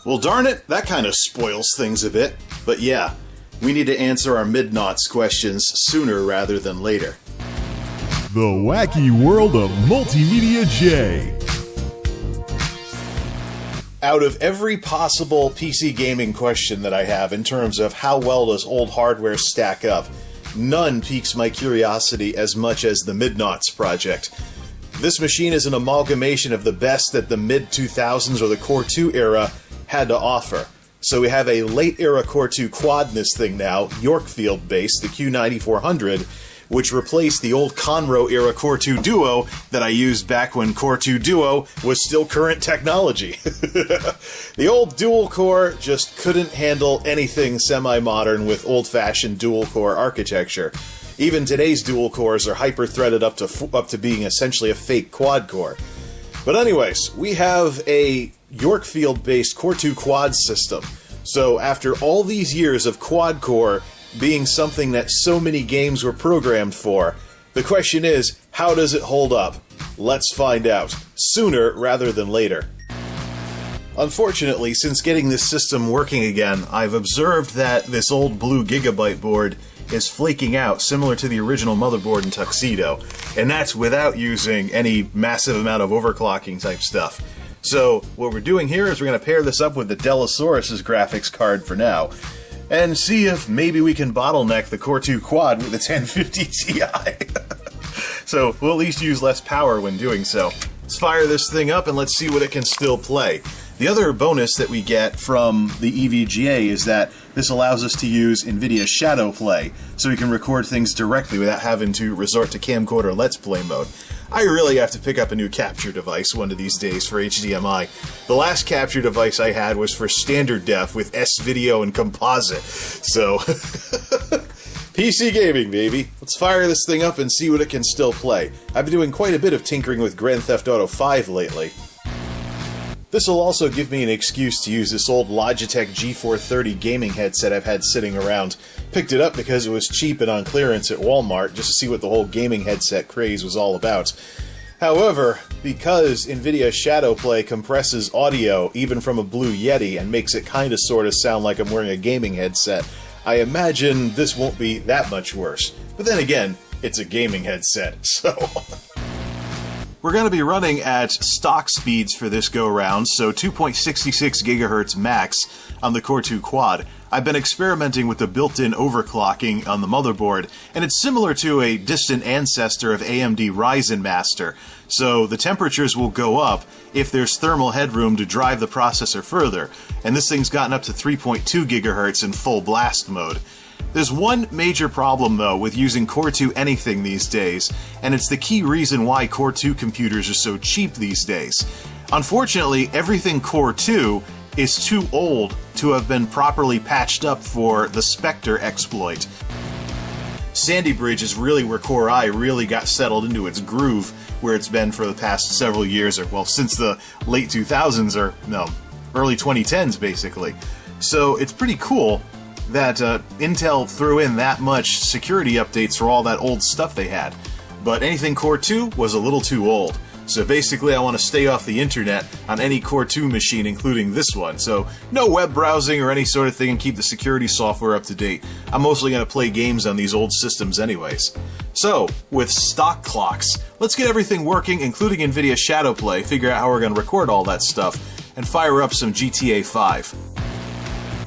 Well, darn it, that kind of spoils things a bit. But yeah, we need to answer our Midnaughts questions sooner rather than later. The wacky world of MultimediaJay. Out of every possible PC gaming question that I have in terms of how well does old hardware stack up, none piques my curiosity as much as the Midnaughts project. This machine is an amalgamation of the best that the mid-2000s or the Core 2 era had to offer. So we have a late-era Core 2 quad in this thing now, Yorkfield-based, the Q9400, which replaced the old Conroe-era Core 2 Duo that I used back when Core 2 Duo was still current technology. The old dual-core just couldn't handle anything semi-modern with old-fashioned dual-core architecture. Even today's dual-cores are hyper-threaded up to being essentially a fake quad-core. But anyways, we have a Yorkfield-based Core 2 quad system. So after all these years of quad-core being something that so many games were programmed for, the question is, how does it hold up? Let's find out, sooner rather than later. Unfortunately, since getting this system working again, I've observed that this old blue Gigabyte board is flaking out, similar to the original motherboard in Tuxedo, and that's without using any massive amount of overclocking type stuff. So what we're doing here is we're going to pair this up with the Delosaurus' graphics card for now, and see if maybe we can bottleneck the Core 2 quad with the 1050 Ti. So we'll at least use less power when doing so. Let's fire this thing up and let's see what it can still play. The other bonus that we get from the EVGA is that this allows us to use NVIDIA Shadow Play, so we can record things directly without having to resort to camcorder Let's Play mode. I really have to pick up a new capture device one of these days for HDMI. The last capture device I had was for standard def with S-Video and composite, so PC gaming, baby. Let's fire this thing up and see what it can still play. I've been doing quite a bit of tinkering with Grand Theft Auto V lately. This will also give me an excuse to use this old Logitech G430 gaming headset I've had sitting around. Picked it up because it was cheap and on clearance at Walmart, just to see what the whole gaming headset craze was all about. However, because NVIDIA Shadow Play compresses audio even from a Blue Yeti and makes it kinda sorta sound like I'm wearing a gaming headset, I imagine this won't be that much worse. But then again, it's a gaming headset, so we're going to be running at stock speeds for this go-round, so 2.66 GHz max on the Core 2 Quad. I've been experimenting with the built-in overclocking on the motherboard, and it's similar to a distant ancestor of AMD Ryzen Master, so the temperatures will go up if there's thermal headroom to drive the processor further, and this thing's gotten up to 3.2 GHz in full blast mode. There's one major problem, though, with using Core 2 anything these days, and it's the key reason why Core 2 computers are so cheap these days. Unfortunately, everything Core 2 is too old to have been properly patched up for the Spectre exploit. Sandy Bridge is really where Core I really got settled into its groove, where it's been for the past several years, or well, since the late 2000s, or no, early 2010s, basically. So it's pretty cool that Intel threw in that much security updates for all that old stuff they had. But anything Core 2 was a little too old. So basically I want to stay off the internet on any Core 2 machine, including this one. So no web browsing or any sort of thing, and keep the security software up to date. I'm mostly going to play games on these old systems anyways. So, with stock clocks, let's get everything working, including NVIDIA Shadow Play, figure out how we're going to record all that stuff, and fire up some GTA V.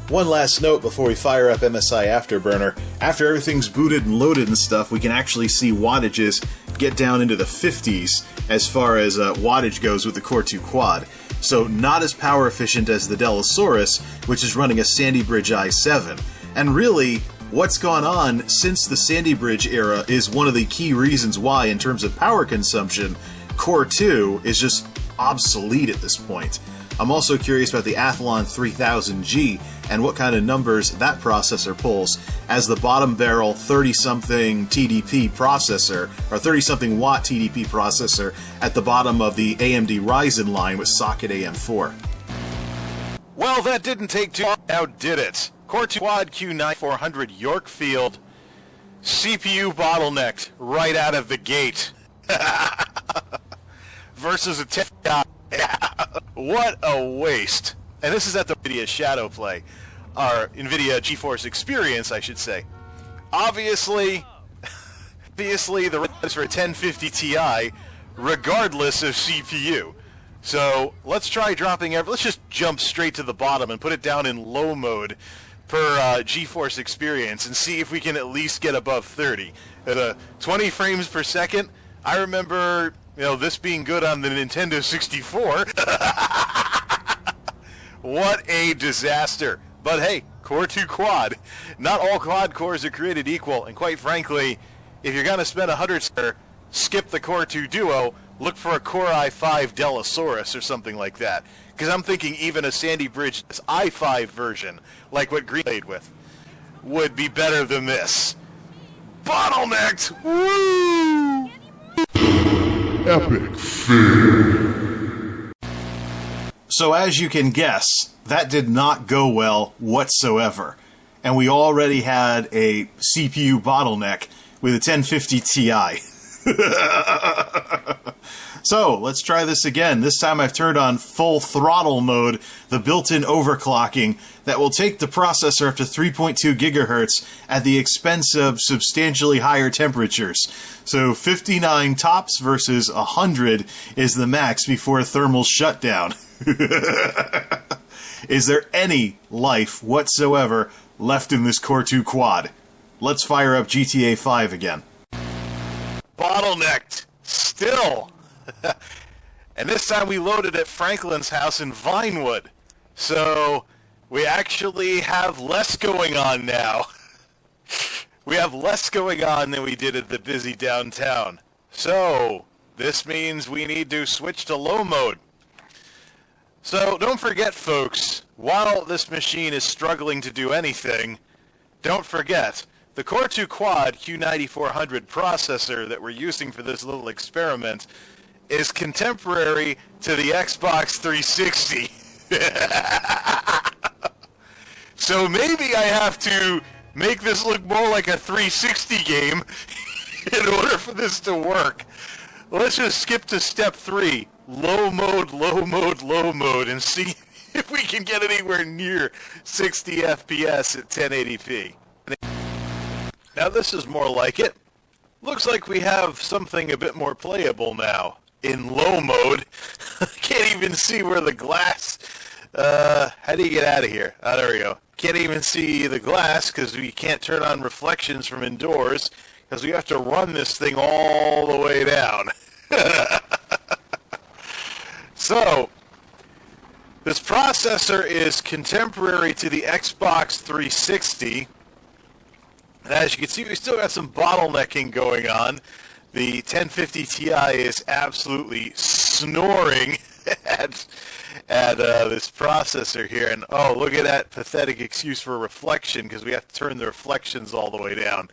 One last note before we fire up MSI Afterburner. After everything's booted and loaded and stuff, we can actually see wattages get down into the 50s as far as wattage goes with the Core 2 Quad. So not as power efficient as the Delosaurus, which is running a Sandy Bridge i7. And really, what's gone on since the Sandy Bridge era is one of the key reasons why, in terms of power consumption, Core 2 is just obsolete at this point. I'm also curious about the Athlon 3000G and what kind of numbers that processor pulls as the bottom barrel 30-something TDP processor, or 30-something watt TDP processor at the bottom of the AMD Ryzen line with socket AM4. Well, that didn't take too long, now did it? Core 2 Quad Q9400 Yorkfield, CPU bottlenecked right out of the gate. Versus a 10. What a waste. and this is at the NVIDIA Shadow Play, or NVIDIA GeForce Experience, I should say. Obviously, the rate is for a 1050 Ti, regardless of CPU. So let's try dropping let's just jump straight to the bottom and put it down in low mode per GeForce Experience and see if we can at least get above 30. At 20 frames per second, I remember, this being good on the Nintendo 64. What a disaster. But hey, Core 2 Quad. Not all quad cores are created equal, and quite frankly, if you're going to spend $100, skip the Core 2 Duo, look for a Core i5 Delosaurus or something like that. Because I'm thinking even a Sandy Bridge i5 version, like what Green played with, would be better than this. Bottlenecked! Woo! Epic fail. So as you can guess, that did not go well whatsoever. And we already had a CPU bottleneck with a 1050 Ti. So, let's try this again. This time I've turned on full throttle mode, the built-in overclocking that will take the processor up to 3.2 gigahertz at the expense of substantially higher temperatures. So 59 tops versus 100 is the max before thermal shutdown. Is there any life whatsoever left in this Core 2 Quad? Let's fire up GTA V again. Bottlenecked. Still. And this time we loaded at Franklin's house in Vinewood. So we actually have less going on now. We have less going on than we did at the busy downtown. So this means we need to switch to low mode. So don't forget, folks, while this machine is struggling to do anything, don't forget, the Core 2 Quad Q9400 processor that we're using for this little experiment is contemporary to the Xbox 360. So maybe I have to make this look more like a 360 game in order for this to work. Let's just skip to step 3. Low mode, low mode, low mode, and see if we can get anywhere near 60 FPS at 1080p. Now this is more like it. Looks like we have something a bit more playable now. In low mode. Can't even see where the glass... how do you get out of here? Oh, there we go. Can't even see the glass because we can't turn on reflections from indoors because we have to run this thing all the way down. So, this processor is contemporary to the Xbox 360. And as you can see, we still got some bottlenecking going on. The 1050 Ti is absolutely snoring at this processor here. And oh, look at that pathetic excuse for reflection because we have to turn the reflections all the way down.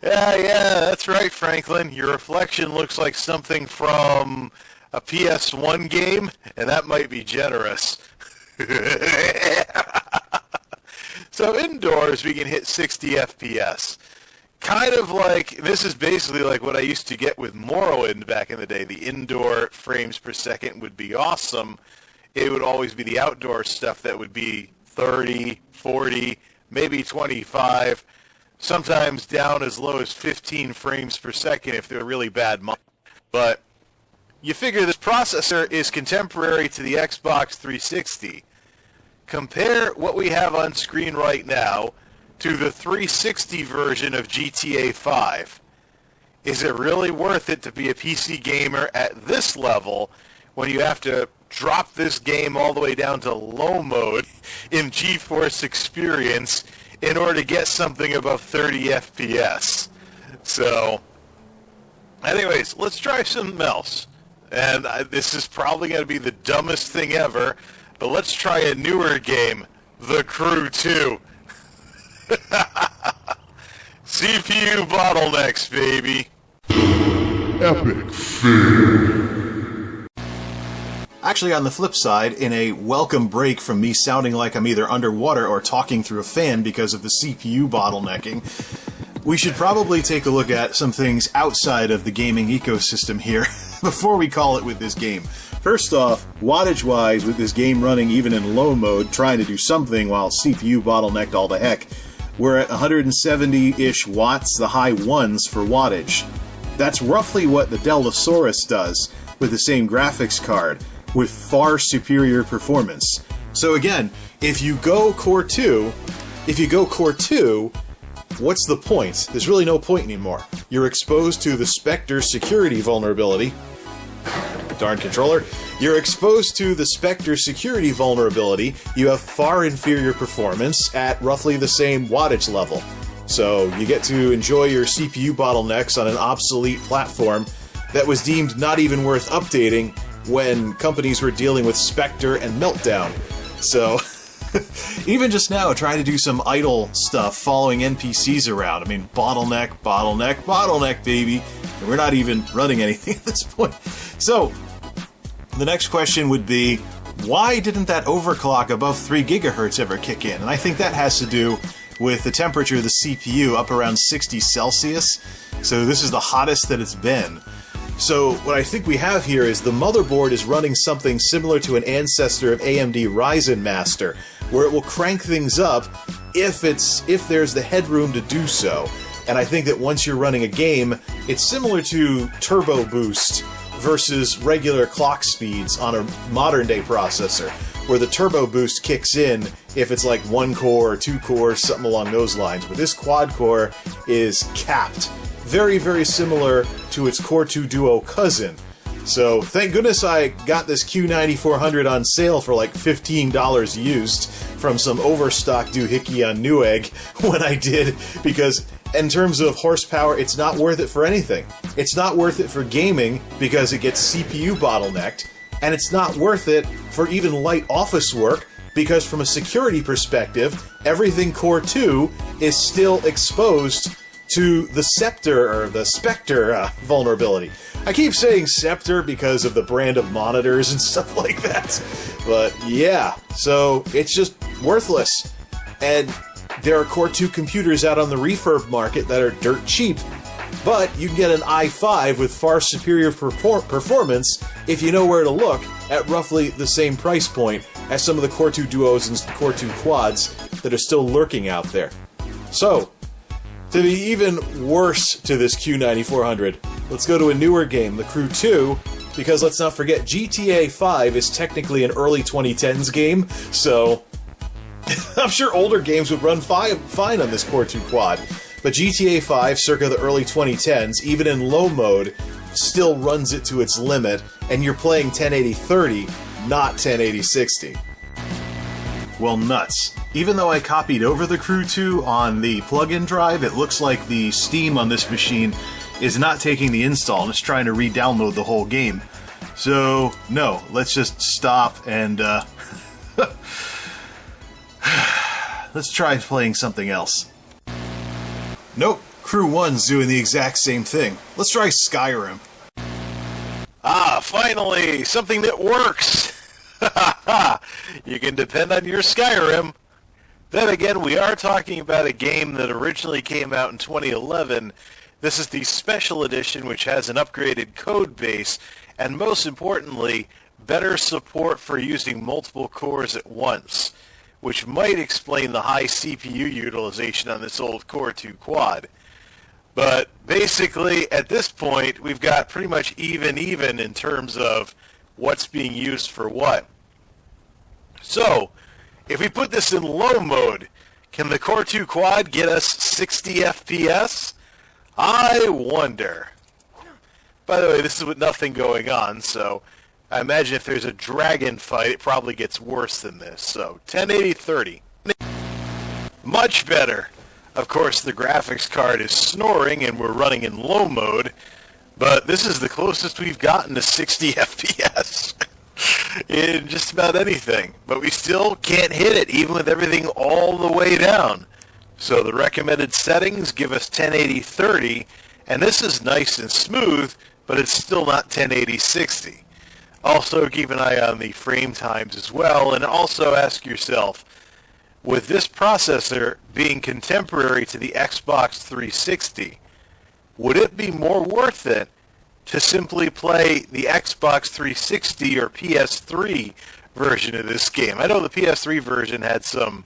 Yeah, that's right, Franklin. Your reflection looks like something from a PS1 game, and that might be generous. So indoors, we can hit 60 FPS. Kind of like, this is basically like what I used to get with Morrowind back in the day. The indoor frames per second would be awesome. It would always be the outdoor stuff that would be 30, 40, maybe 25, sometimes down as low as 15 frames per second if they're really bad. But you figure this processor is contemporary to the Xbox 360. Compare what we have on screen right now to the 360 version of GTA V. Is it really worth it to be a PC gamer at this level when you have to drop this game all the way down to low mode in GeForce Experience in order to get something above 30 FPS? So, anyways, let's try something else. And this is probably going to be the dumbest thing ever, but let's try a newer game, The Crew 2. CPU bottlenecks, baby. Epic fail. Actually, on the flip side, in a welcome break from me sounding like I'm either underwater or talking through a fan because of the CPU bottlenecking, we should probably take a look at some things outside of the gaming ecosystem here. before we call it with this game. First off, wattage-wise, with this game running even in low mode, trying to do something while CPU bottlenecked all the heck, we're at 170-ish watts, the high ones for wattage. That's roughly what the Deltasaurus does with the same graphics card, with far superior performance. So again, if you go Core 2, what's the point? There's really no point anymore. You're exposed to the Spectre security vulnerability. Darn controller. You're exposed to the Spectre security vulnerability. You have far inferior performance at roughly the same wattage level. So you get to enjoy your CPU bottlenecks on an obsolete platform that was deemed not even worth updating when companies were dealing with Spectre and Meltdown. So even just now, trying to do some idle stuff, following NPCs around. I mean, bottleneck, baby. And we're not even running anything at this point. So the next question would be, why didn't that overclock above 3 gigahertz ever kick in? And I think that has to do with the temperature of the CPU up around 60 Celsius. So this is the hottest that it's been. So what I think we have here is the motherboard is running something similar to an ancestor of AMD Ryzen Master, where it will crank things up if there's the headroom to do so. And I think that once you're running a game, it's similar to turbo boost versus regular clock speeds on a modern day processor, where the turbo boost kicks in if it's like 1 core or 2 cores, something along those lines. But this quad core is capped. Very, very similar to its Core 2 Duo cousin. So thank goodness I got this Q9400 on sale for like $15 used from some overstock doohickey on Newegg when I did, because in terms of horsepower, it's not worth it for anything. It's not worth it for gaming because it gets CPU bottlenecked, and it's not worth it for even light office work because from a security perspective, everything Core 2 is still exposed to the Spectre vulnerability. I keep saying Scepter because of the brand of monitors and stuff like that. But yeah, so it's just worthless. And there are Core 2 computers out on the refurb market that are dirt cheap, but you can get an i5 with far superior performance if you know where to look at roughly the same price point as some of the Core 2 Duos and Core 2 Quads that are still lurking out there. So, to be even worse to this Q9400, let's go to a newer game, The Crew 2, because let's not forget, GTA V is technically an early 2010s game, so I'm sure older games would run fine on this Core 2 Quad. But GTA V, circa the early 2010s, even in low mode, still runs it to its limit, and you're playing 1080-30, not 1080-60. Well, nuts. Even though I copied over the Crew 2 on the plug-in drive, it looks like the Steam on this machine is not taking the install and it's trying to re-download the whole game. So, no, let's just stop and, let's try playing something else. Nope, Crew 1's doing the exact same thing. Let's try Skyrim. Ah, finally! Something that works! You can depend on your Skyrim. Then again, we are talking about a game that originally came out in 2011. This is the Special Edition, which has an upgraded code base, and most importantly, better support for using multiple cores at once, which might explain the high CPU utilization on this old Core 2 Quad. But basically, at this point, we've got pretty much even in terms of what's being used for what. So, if we put this in low mode, can the Core 2 Quad get us 60 FPS? I wonder. By the way, this is with nothing going on, so I imagine if there's a dragon fight, it probably gets worse than this. So, 1080-30. Much better. Of course, the graphics card is snoring and we're running in low mode, but this is the closest we've gotten to 60 FPS. In just about anything, but we still can't hit it even with everything all the way down. So the recommended settings give us 1080-30, and this is nice and smooth, but it's still not 1080-60. Also keep an eye on the frame times as well, and also ask yourself, with this processor being contemporary to the Xbox 360, would it be more worth it to simply play the Xbox 360 or PS3 version of this game. I know the PS3 version had some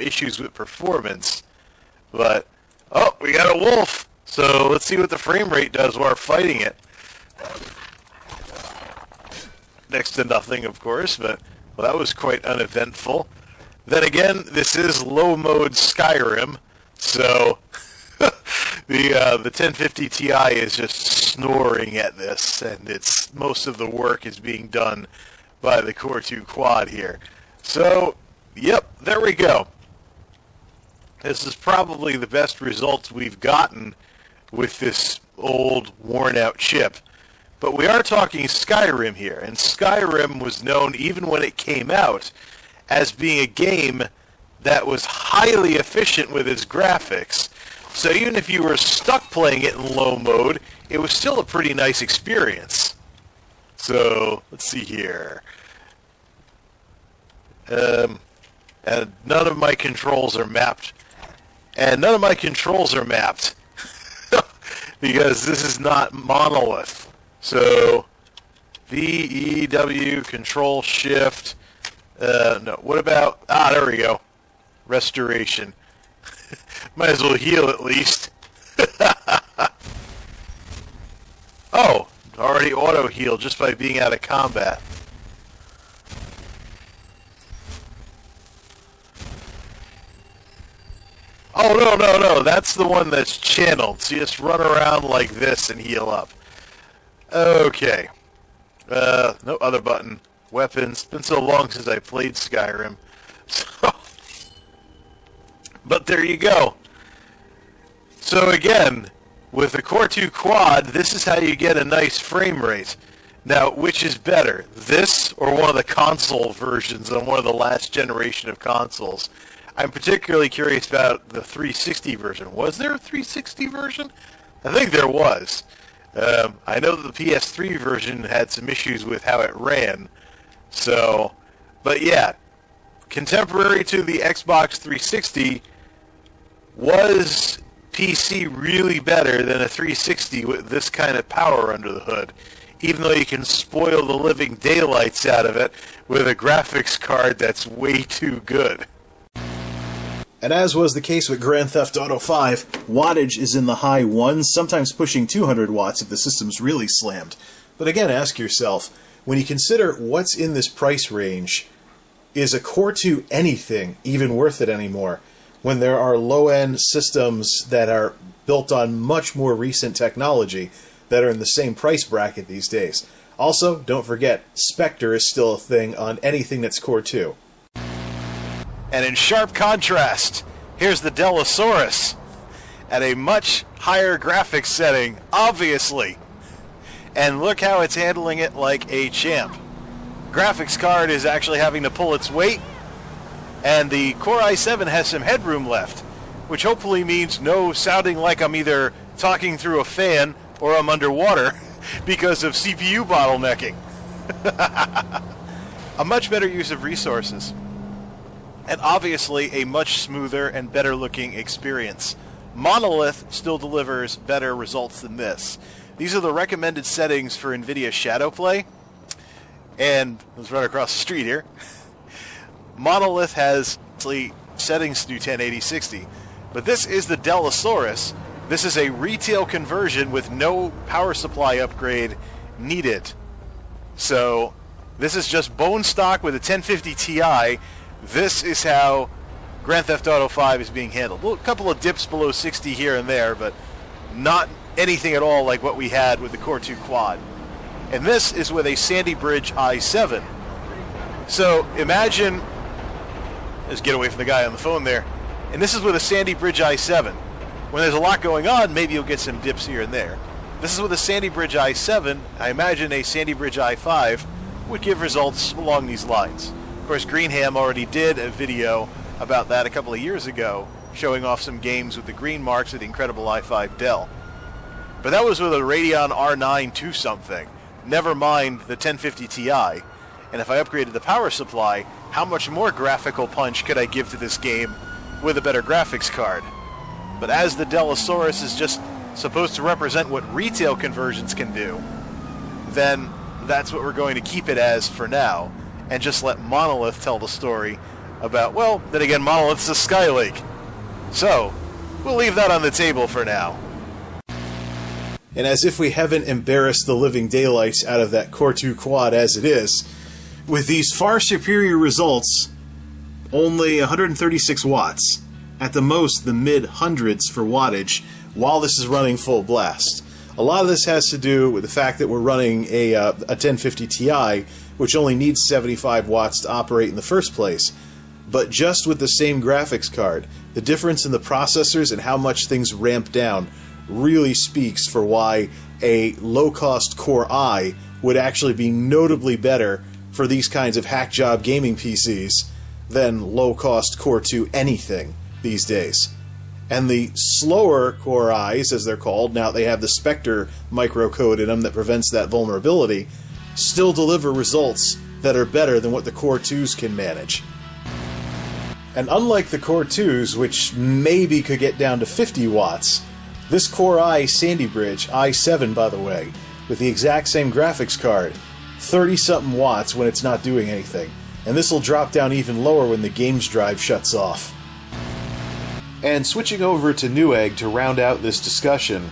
issues with performance, but oh, we got a wolf. So let's see what the frame rate does while fighting it. Next to nothing, of course, but well, that was quite uneventful. Then again, this is low mode Skyrim, so the 1050 Ti is just snoring at this, and most of the work is being done by the Core 2 Quad here. So, yep, there we go. This is probably the best results we've gotten with this old, worn-out chip. But we are talking Skyrim here, and Skyrim was known, even when it came out, as being a game that was highly efficient with its graphics. So even if you were stuck playing it in low mode, it was still a pretty nice experience. So, let's see here. And none of my controls are mapped. Because this is not Monolith. So, VEW, Control Shift. No, what about... there we go. Restoration. Might as well heal at least. Oh, already auto-heal just by being out of combat. Oh, no, that's the one that's channeled. So you just run around like this and heal up. Okay. No other button. Weapons. It's been so long since I played Skyrim. So, but there you go. So again, with the Core 2 Quad, this is how you get a nice frame rate. Now, which is better, this or one of the console versions on one of the last generation of consoles? I'm particularly curious about the 360 version. Was there a 360 version? I think there was. I know that the PS3 version had some issues with how it ran. So, but yeah, contemporary to the Xbox 360, was PC really better than a 360 with this kind of power under the hood? Even though you can spoil the living daylights out of it with a graphics card that's way too good. And as was the case with Grand Theft Auto V, wattage is in the high ones, sometimes pushing 200 watts if the system's really slammed. But again, ask yourself, when you consider what's in this price range, is a Core 2 anything even worth it anymore? When there are low-end systems that are built on much more recent technology that are in the same price bracket these days. Also, don't forget, Spectre is still a thing on anything that's Core 2. And in sharp contrast, here's the Delosaurus at a much higher graphics setting, obviously. And look how it's handling it like a champ. Graphics card is actually having to pull its weight, and the Core i7 has some headroom left, which hopefully means no sounding like I'm either talking through a fan or I'm underwater because of CPU bottlenecking. A much better use of resources. And obviously a much smoother and better looking experience. Monolith still delivers better results than this. These are the recommended settings for NVIDIA Shadowplay. And let's run across the street here. Monolith has settings to do 1080-60. But this is the Delosaurus. This is a retail conversion with no power supply upgrade needed. So this is just bone stock with a 1050 Ti. This is how Grand Theft Auto V is being handled. Well, a couple of dips below 60 here and there, but not anything at all like what we had with the Core 2 Quad. And this is with a Sandy Bridge i7. So imagine, let's get away from the guy on the phone there. And this is with a Sandy Bridge i7. When there's a lot going on, maybe you'll get some dips here and there. This is with a Sandy Bridge i7. I imagine a Sandy Bridge i5 would give results along these lines. Of course, Greenham already did a video about that a couple of years ago, showing off some games with the green marks of the incredible i5 Dell. But that was with a Radeon R9 2-something. Never mind the 1050 Ti. And if I upgraded the power supply, how much more graphical punch could I give to this game with a better graphics card? But as the Delosaurus is just supposed to represent what retail conversions can do, then that's what we're going to keep it as for now, and just let Monolith tell the story about, well, then again, Monolith's a Skylake. So, we'll leave that on the table for now. And as if we haven't embarrassed the living daylights out of that Core 2 quad as it is, with these far superior results, only 136 watts, at the most the mid-hundreds for wattage, while this is running full blast. A lot of this has to do with the fact that we're running a 1050 Ti, which only needs 75 watts to operate in the first place. But just with the same graphics card, the difference in the processors and how much things ramp down really speaks for why a low-cost Core i would actually be notably better for these kinds of hack job gaming PCs than low-cost Core 2 anything these days. And the slower Core i's, as they're called, now they have the Spectre microcode in them that prevents that vulnerability, still deliver results that are better than what the Core 2s can manage. And unlike the Core 2s, which maybe could get down to 50 watts, this Core i Sandy Bridge, i7 by the way, with the exact same graphics card, 30-something watts when it's not doing anything. And this will drop down even lower when the games drive shuts off. And switching over to Newegg to round out this discussion,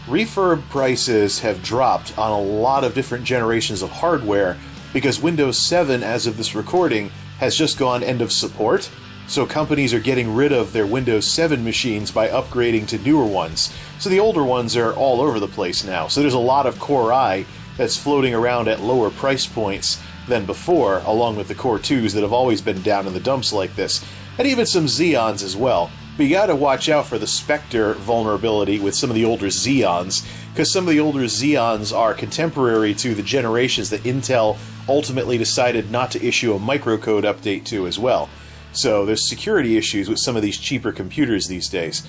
refurb prices have dropped on a lot of different generations of hardware because Windows 7, as of this recording, has just gone end of support. So companies are getting rid of their Windows 7 machines by upgrading to newer ones. So the older ones are all over the place now. So there's a lot of Core i that's floating around at lower price points than before, along with the Core 2s that have always been down in the dumps like this. And even some Xeons as well. But you gotta watch out for the Spectre vulnerability with some of the older Xeons, because some of the older Xeons are contemporary to the generations that Intel ultimately decided not to issue a microcode update to as well. So there's security issues with some of these cheaper computers these days.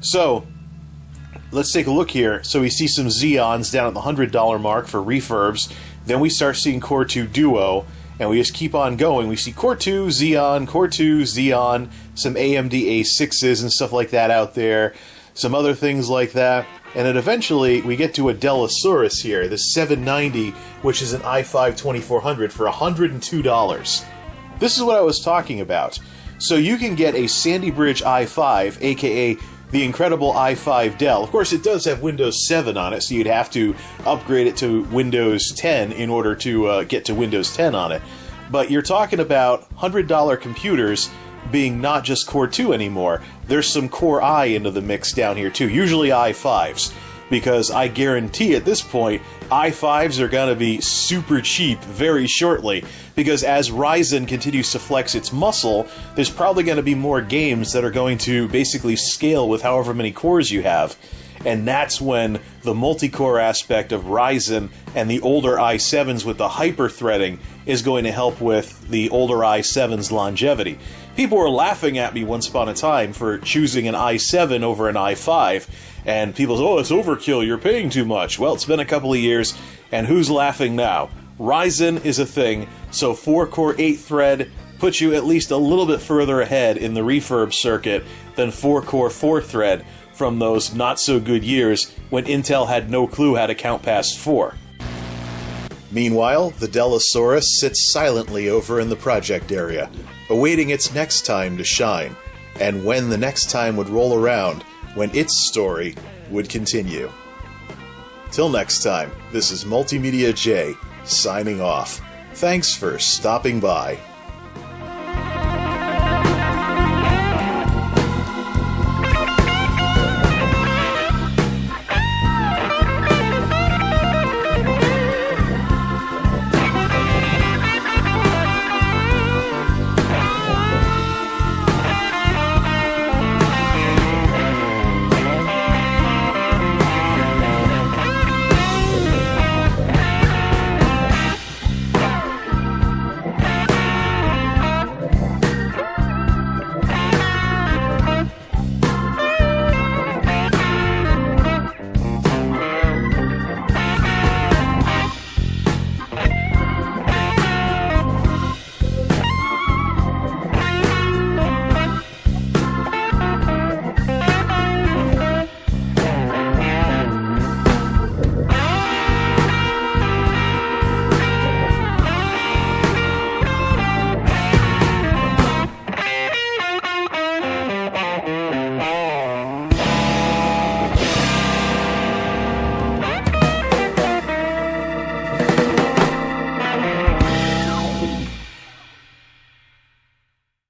So let's take a look here. So we see some Xeons down at the $100 mark for refurbs. Then we start seeing Core 2 Duo, and we just keep on going. We see Core 2 Xeon, Core 2 Xeon, some AMD A6s and stuff like that out there, some other things like that. And then eventually we get to a Delosaurus here, the 790, which is an i5 2400 for $102. This is what I was talking about. So you can get a Sandy Bridge i5, aka the incredible i5 Dell. Of course, it does have Windows 7 on it, so you'd have to upgrade it to Windows 10 in order to get to Windows 10 on it. But you're talking about $100 computers being not just Core 2 anymore. There's some Core i into the mix down here too, usually i5s. Because I guarantee at this point, i5s are going to be super cheap very shortly. Because as Ryzen continues to flex its muscle, there's probably going to be more games that are going to basically scale with however many cores you have. And that's when the multi-core aspect of Ryzen and the older i7s with the hyper-threading is going to help with the older i7's longevity. People were laughing at me once upon a time for choosing an i7 over an i5, and people say, oh, it's overkill, you're paying too much. Well, it's been a couple of years, and who's laughing now? Ryzen is a thing, so 4-core 8-thread puts you at least a little bit further ahead in the refurb circuit than 4-core 4-thread from those not-so-good years when Intel had no clue how to count past 4. Meanwhile, the Delosaurus sits silently over in the project area, awaiting its next time to shine, and when the next time would roll around, when its story would continue. Till next time, this is MultimediaJay, signing off. Thanks for stopping by.